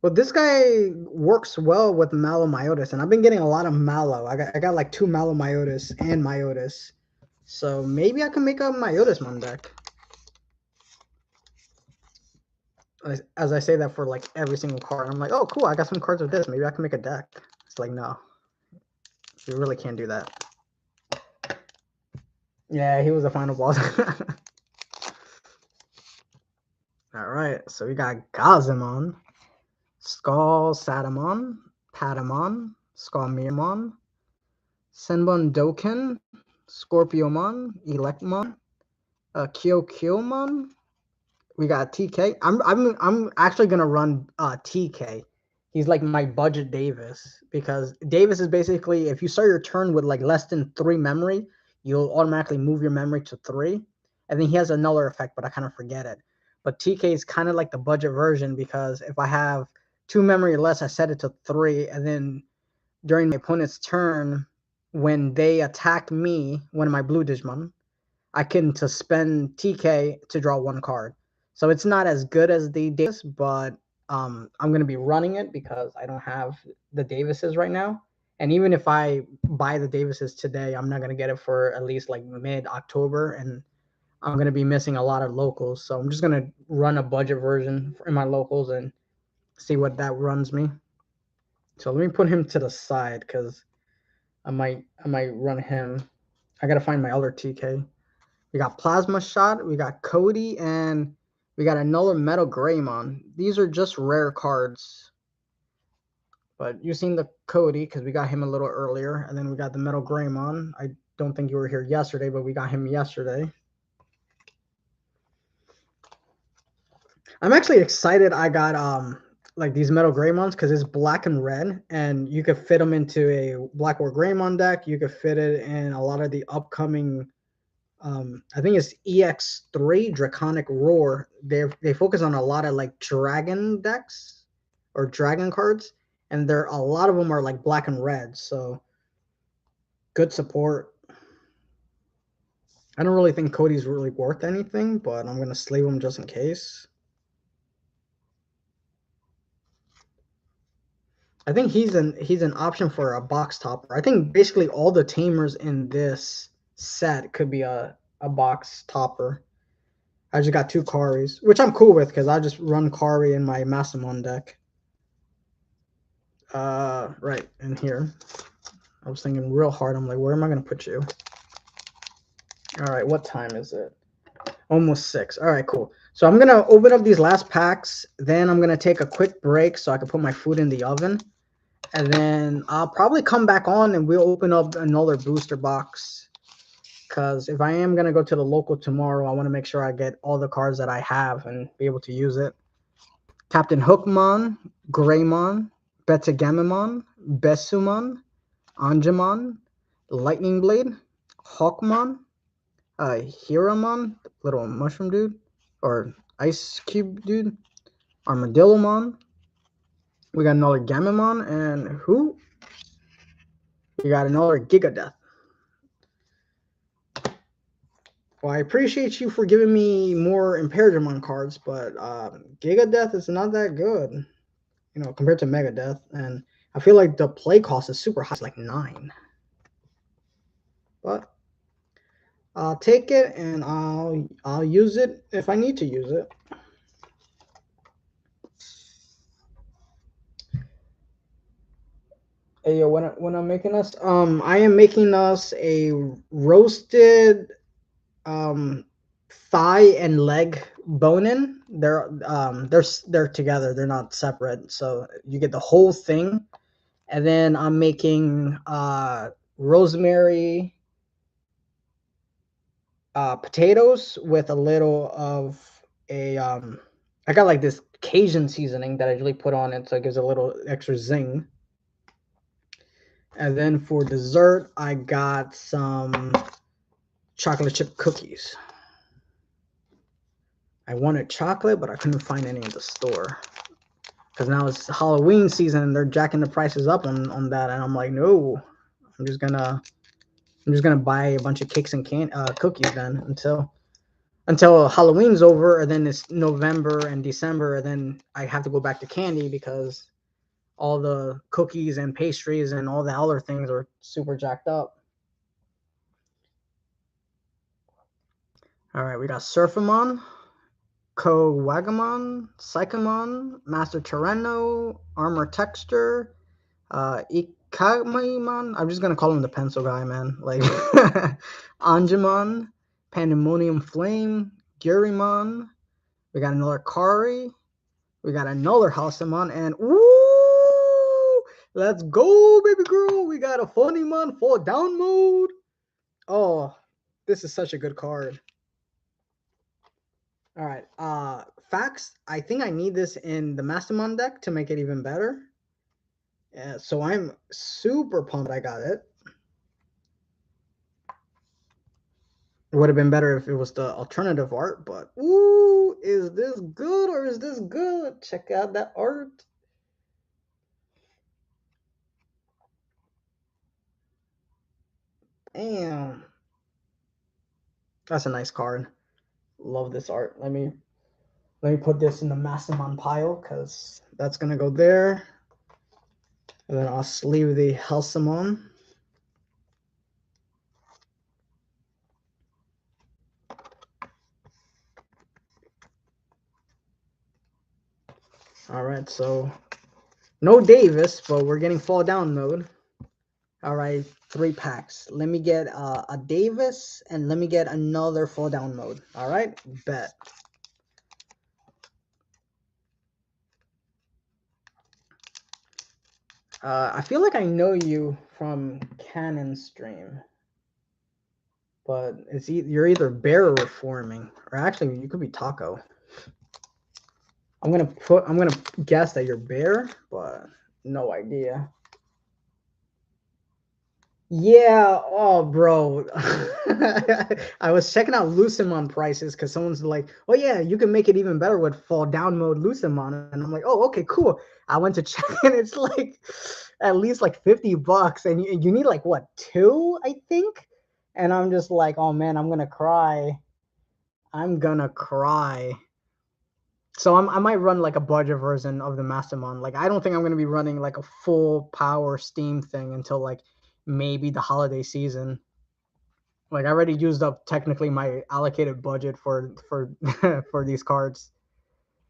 Well, this guy works well with Mallow Myotis, and I've been getting a lot of Mallow. I got like 2 Mallow Myotis and Myotis. So maybe I can make a Myotismon deck. As I say that for like every single card. I'm like, oh cool, I got some cards with this. Maybe I can make a deck. It's like, no. You really can't do that. Yeah, he was the final boss. Alright, so we got Gazimon, Skalsadamon, Patamon, Skalmeramon, Senbon Doken, Scorpiomon, Electmon, Kyokyomon. We got TK. I'm actually gonna run TK. He's like my budget Davis because Davis is basically if you start your turn with like less than 3 memory, you'll automatically move your memory to 3, and then he has another effect, but I kind of forget it. But TK is kind of like the budget version because if I have 2 memory or less, I set it to 3, and then during my opponent's turn, when they attack me, one of my blue Digimon, I can spend TK to draw 1 card. So it's not as good as the Davis, but I'm going to be running it because I don't have the Davises right now. And even if I buy the Davises today, I'm not going to get it for at least like mid-October, and I'm going to be missing a lot of locals. So I'm just going to run a budget version in my locals and see what that runs me. So let me put him to the side because I might run him. I got to find my other TK. We got Plasma Shot, we got Cody, and we got another Metal Greymon. These are just rare cards. But you've seen the Cody because we got him a little earlier. And then we got the Metal Greymon. I don't think you were here yesterday, but we got him yesterday. I'm actually excited I got like these Metal Greymons because it's black and red. And you could fit them into a Black War Greymon deck. You could fit it in a lot of the upcoming I think it's EX3 Draconic Roar. They focus on a lot of like dragon decks or dragon cards, and a lot of them are like black and red, so good support. I don't really think Cody's really worth anything, but I'm gonna sleeve him just in case. I think he's an option for a box topper. I think basically all the tamers in this set could be a box topper. I just got 2 Karis, which I'm cool with because I just run Kari in my Mastemon deck. Right in here. I was thinking real hard. I'm like, where am I gonna put you? All right, what time is it? Almost 6. All right, cool. So I'm gonna open up these last packs. Then I'm gonna take a quick break so I can put my food in the oven. And then I'll probably come back on and we'll open up another booster box. Because if I am going to go to the local tomorrow, I want to make sure I get all the cards that I have and be able to use it. Captain Hookmon, Greymon, Betagamamon, Besumon, Angemon, Lightning Blade, Hawkmon, Hiramon, little mushroom dude, or ice cube dude, Armadillomon. We got another Gamamon, and who? We got another Gigadeath. Well, I appreciate you for giving me more Imperatormon cards, but Gigadeath is not that good, you know, compared to Megadeath. And I feel like the play cost is super high, it's like 9. But I'll take it and I'll use it if I need to use it. Hey yo, when I'm making us, I am making us a roasted thigh and leg bone-in. They're together, they're not separate, so you get the whole thing. And then I'm making rosemary potatoes with a little of a I got like this Cajun seasoning that I usually put on it, so it gives a little extra zing. And then for dessert, I got some chocolate chip cookies. I wanted chocolate, but I couldn't find any in the store. Because now it's Halloween season and they're jacking the prices up on that. And I'm like, no, I'm just gonna buy a bunch of cakes and cookies then until Halloween's over, and then it's November and December, and then I have to go back to candy because all the cookies and pastries and all the other things are super jacked up. All right, we got Surfamon, Kowagamon, Psychomon, Master Tyranno, Armor Texture, Ikamimon. I'm just gonna call him the pencil guy, man. Like Angemon, Pandemonium Flame, Gurimon. We got another Kari. We got another Housemon, and woo! Let's go, baby girl. We got a Funnymon fall down mode. Oh, this is such a good card. All right, facts. I think I need this in the Mastermind deck to make it even better. Yeah, so I'm super pumped I got it. It would have been better if it was the alternative art, but ooh, is this good or is this good? Check out that art. Damn. That's a nice card. Love this art. Let me put this in the Mastemon pile because that's gonna go there. And then I'll sleeve the Housemon. All right, so no Davis, but we're getting fall down mode. All right, 3 packs. Let me get a Davis and let me get another fall down mode. All right, bet. I feel like I know you from Canon stream, but it's you're either Bear or Reforming, or actually you could be Taco. I'm gonna guess that you're Bear, but no idea. Yeah, oh bro. I was checking out Lucemon prices because someone's like, oh yeah, you can make it even better with fall down mode Lucemon. And I'm like, oh, okay, cool. I went to check and it's like at least like $50. And you need like what, two, I think? And I'm just like, oh man, I'm gonna cry. I'm gonna cry. So I might run like a budget version of the Mastemon. Like I don't think I'm gonna be running like a full power Steam thing until like maybe the holiday season. Like I already used up technically my allocated budget for for these cards.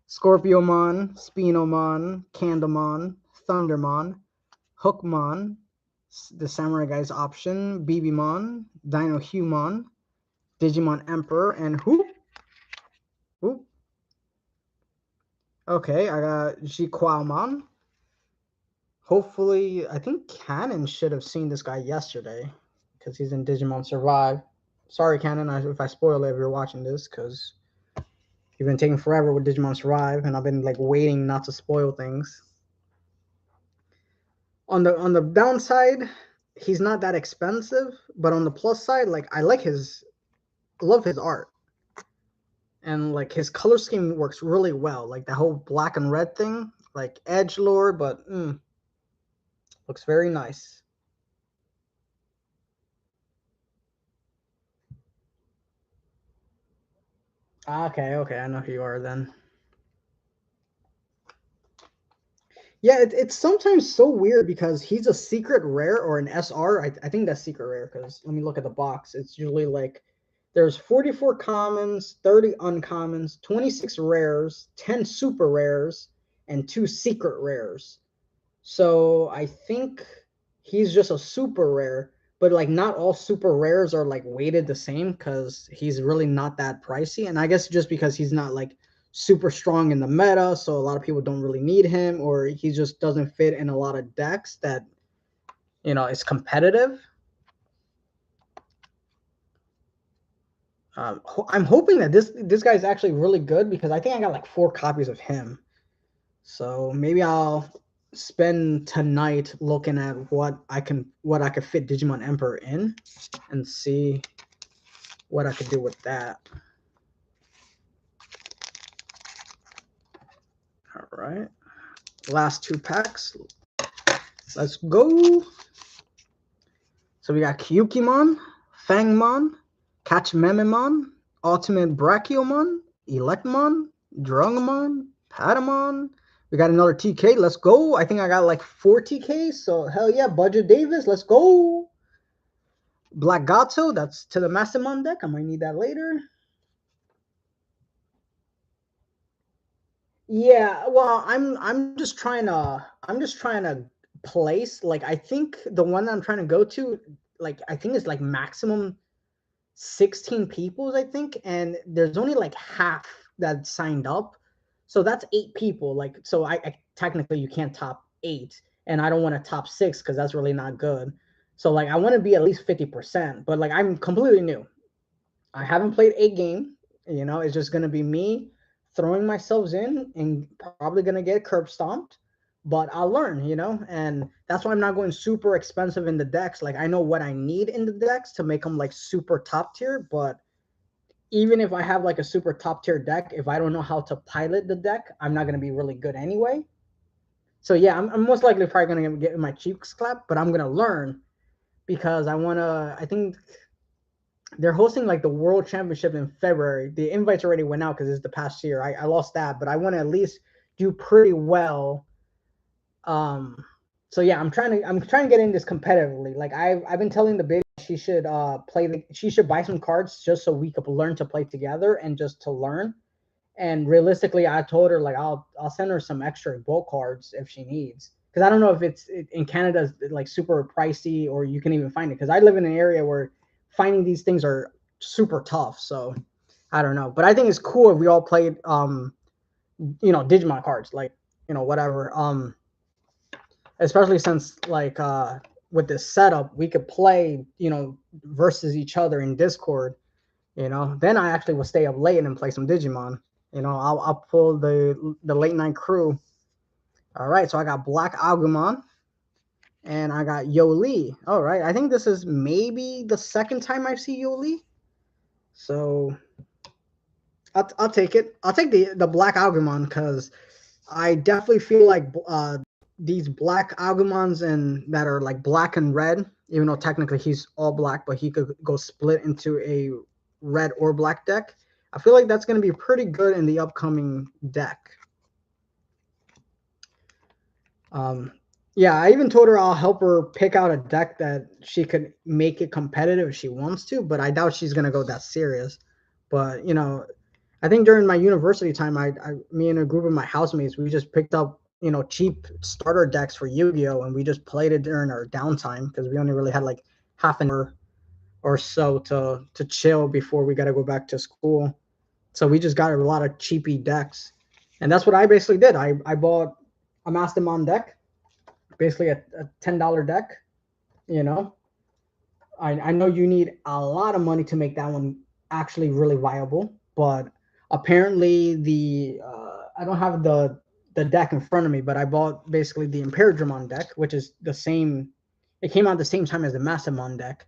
Scorpiomon, Spinomon, Candlemon, Thundermon, Hookmon, the Samurai Guy's option, BBmon, Dino Humon, Digimon Emperor, and who? Who? Okay, I got Jiquaomon. Hopefully, I think Cannon should have seen this guy yesterday because he's in Digimon Survive. Sorry, Cannon, if I spoil it if you're watching this, because you've been taking forever with Digimon Survive, and I've been like waiting not to spoil things. On the downside, he's not that expensive, but on the plus side, like I love his art, and like his color scheme works really well. Like the whole black and red thing, like edge lord, but looks very nice. Okay, okay, I know who you are then. Yeah, it's sometimes so weird because he's a secret rare or an SR. I think that's secret rare because let me look at the box. It's usually like there's 44 commons, 30 uncommons, 26 rares, 10 super rares, and 2 secret rares. So I think he's just a super rare, but like not all super rares are like weighted the same because he's really not that pricey. And I guess just because he's not like super strong in the meta, so a lot of people don't really need him, or he just doesn't fit in a lot of decks that is competitive. I'm hoping that this guy's actually really good because I think I got like 4 copies of him. So maybe I'll spend tonight looking at what I could fit Digimon Emperor in and see what I could do with that. All right. Last 2 packs. Let's go. So we got Kyukimon, Fangmon, Catchmememon, Ultimate Brachiomon, Electmon, Drungmon, Patamon. We got another TK. Let's go. I think I got like 4 TKs. So hell yeah, Budget Davis. Let's go. Black Gato. That's to the Mastermind deck. I might need that later. Yeah, well, I'm just trying to place like I think the one that I'm trying to go to like I think it's like maximum 16 peoples, I think, and there's only like half that signed up. So that's 8 people. Like, so I technically you can't top 8, and I don't want to top 6 because that's really not good. So like I want to be at least 50%, but like I'm completely new. I haven't played a game. It's just gonna be me throwing myself in and probably gonna get curb stomped. But I'll learn, and that's why I'm not going super expensive in the decks. Like I know what I need in the decks to make them like super top tier, but even if I have like a super top tier deck, if I don't know how to pilot the deck, I'm not gonna be really good anyway. So yeah, I'm most likely probably gonna get my cheeks clapped, but I'm gonna learn because I think they're hosting like the World Championship in February. The invites already went out because it's the past year. I lost that, but I want to at least do pretty well. Um, so yeah, I'm trying to get in this competitively. Like I've been telling the baby she should she should buy some cards just so we could learn to play together and just to learn. And realistically, I told her like I'll send her some extra bulk cards if she needs because I don't know if it's in Canada like super pricey or you can even find it because I live in an area where finding these things are super tough. So I don't know, but I think it's cool if we all played Digimon cards like whatever especially since like with this setup we could play versus each other in Discord. Then I actually will stay up late and play some Digimon. I'll pull the late night crew. All right, so I got Black Agumon, And I got Yoli. All right. I think this is maybe the second time I've seen Yoli. So I'll take it. I'll take the black Agumon because I definitely feel like these black Agumons and that are like black and red, even though technically he's all black, but he could go split into a red or black deck. I feel like that's going to be pretty good in the upcoming deck. Yeah, I even told her I'll help her pick out a deck that she could make it competitive if she wants to, but I doubt she's going to go that serious. But, you know, I think during my university time, me and a group of my housemates, we just picked up, you know, cheap starter decks for Yu-Gi-Oh! And we just played it during our downtime because we only really had like half an hour or so to chill before we got to go back to school. So we just got a lot of cheapy decks. And that's what I basically did. I bought a Mastemon deck, basically a $10 deck, you know. I know you need a lot of money to make that one actually really viable, but apparently I don't have the deck in front of me, but I bought basically the Imperadramon deck, which is the same. It came out at the same time as the Mastemon deck,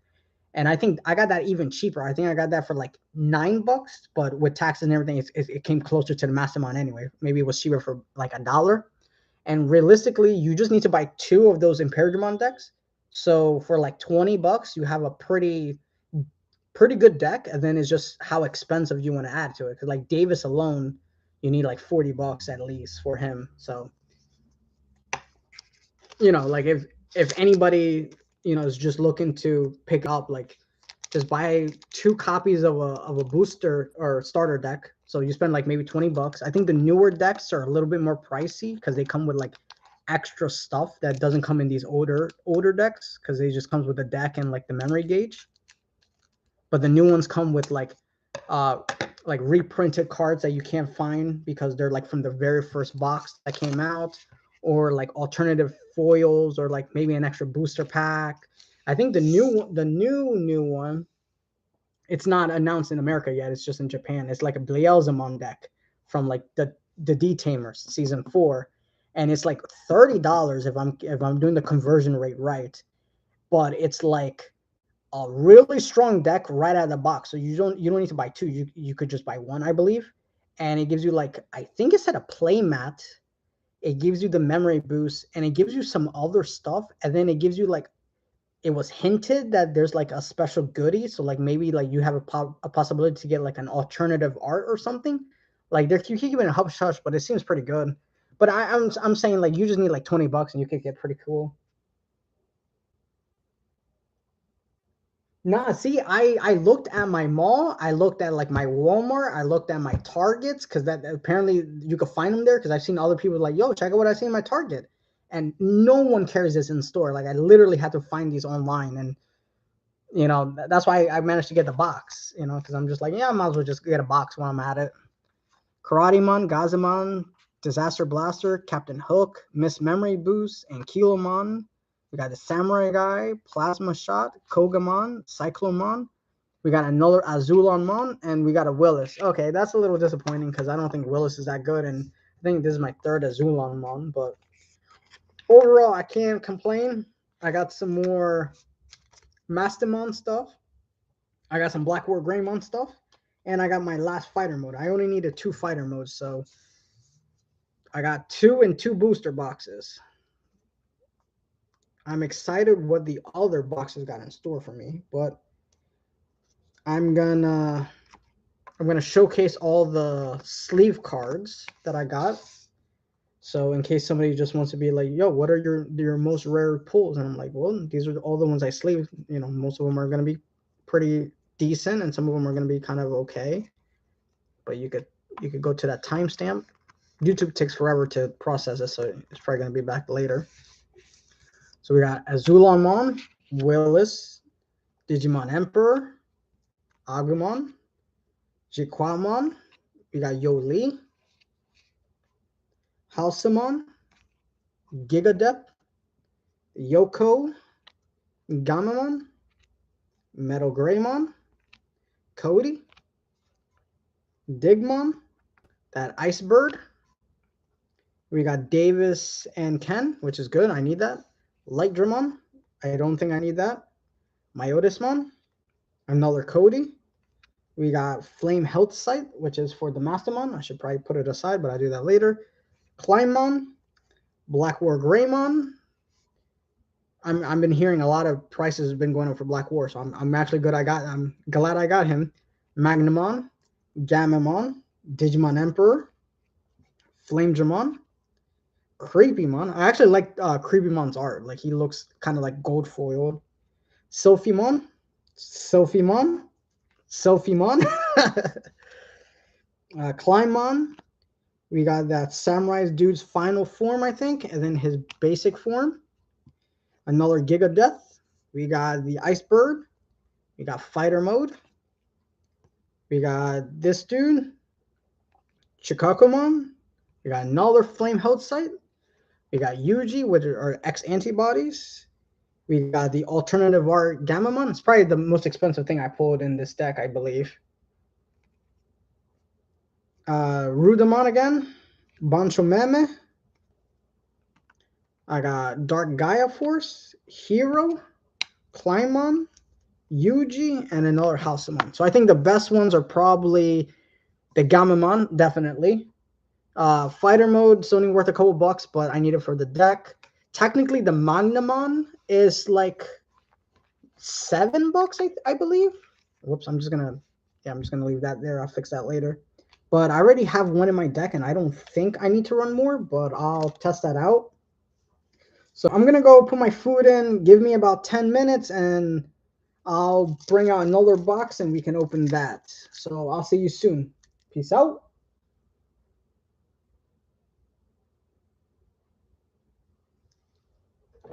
and I think I got that even cheaper. I think I got that for like $9, but with tax and everything, it came closer to the Mastemon anyway. Maybe it was cheaper for like $1. And realistically, you just need to buy 2 of those Imperadramon decks. So for like $20, you have a pretty good deck, and then it's just how expensive you want to add to it. Because like Davis alone, you need like $40 at least for him. So you know, like if anybody is just looking to pick up, like just buy 2 copies of a booster or starter deck. So you spend like maybe $20. I think the newer decks are a little bit more pricey because they come with like extra stuff that doesn't come in these older decks because they just comes with the deck and like the memory gauge. But the new ones come with like reprinted cards that you can't find because they're like from the very first box that came out, or like alternative foils, or like maybe an extra booster pack. I think the new one, it's not announced in America yet. It's just in Japan. It's like a Beelzemon deck from like the D-Tamers season 4, and it's like $30 if I'm doing the conversion rate right. But it's like a really strong deck right out of the box. So you don't need to buy 2. You could just buy 1, I believe, and it gives you like, I think it said a play mat. It gives you the memory boost, and it gives you some other stuff, and then it gives you like, it was hinted that there's like a special goodie. So like maybe like you have a possibility to get like an alternative art or something. Like they're keeping it hush hush, but it seems pretty good. But I'm saying like you just need like $20 and you could get pretty cool. Nah, see, I looked at my mall, I looked at like my Walmart, I looked at my Targets because that apparently you could find them there because I've seen other people like, yo, check out what I see in my Target, and no one carries this in store. Like I literally had to find these online, and that's why I managed to get the box. Because I'm just like, yeah, I might as well just get a box while I'm at it. Karatemon, Gazamon, Disaster Blaster, Captain Hook, Miss Memory Boost, and Kilomon. We got the Samurai Guy, Plasma Shot, Kogamon, Cyclomon. We got another Azulonmon, and we got a Willis. Okay, that's a little disappointing because I don't think Willis is that good, and I think this is my 3rd Azulonmon. But overall, I can't complain. I got some more Mastemon stuff. I got some Black War Greymon stuff, and I got my last fighter mode. I only needed 2 fighter modes, so I got 2 and 2 booster boxes. I'm excited what the other boxes got in store for me, but I'm gonna showcase all the sleeve cards that I got. So in case somebody just wants to be like, yo, what are your most rare pulls? And I'm like, well, these are all the ones I sleeve. Most of them are gonna be pretty decent, and some of them are gonna be kind of okay. But you could go to that timestamp. YouTube takes forever to process it, so it's probably gonna be back later. So we got Azulonmon, Willis, Digimon Emperor, Agumon, Jiquamon. We got Yoli, Halcyon, Gigadep, Yoko, Gamamon, Metal Greymon, Cody, Digmon, that Ice Bird. We got Davis and Ken, which is good. I need that. Light Dramon. I don't think I need that. Myotismon. Another Cody. We got Flame Health Sight, which is for the Mastemon. I should probably put it aside, but I'll do that later. Climbmon. Black War Greymon. I've been hearing a lot of prices have been going up for Black War, so I'm actually good. I'm glad I got him. Magnamon, Gamamon, Digimon Emperor, Flamedramon, Creepymon. I actually like Creepymon's art. Like he looks kind of like gold foiled. Sophimon, Sophimon, Sophimon, Climbmon. We got that Samurai dude's final form, I think, and then his basic form. Another Giga Death. We got the Ice Bird. We got Fighter Mode. We got this dude, Chikakumon. We got another Flame Health Sight. We got Yuji, which are X antibodies. We got the alternative art Gamamon. It's probably the most expensive thing I pulled in this deck, I believe. Rudamon again. Banchomeme. I got Dark Gaia Force, Hero, Climbon, Yuji, and another Housemon. So I think the best ones are probably the Gamamon, definitely. Fighter mode is only worth a couple bucks, but I need it for the deck. Technically, the Magnamon is like $7, I believe. Whoops, I'm just gonna leave that there. I'll fix that later. But I already have one in my deck, and I don't think I need to run more, but I'll test that out. So I'm gonna go put my food in. Give me about 10 minutes, and I'll bring out another box, and we can open that. So I'll see you soon. Peace out.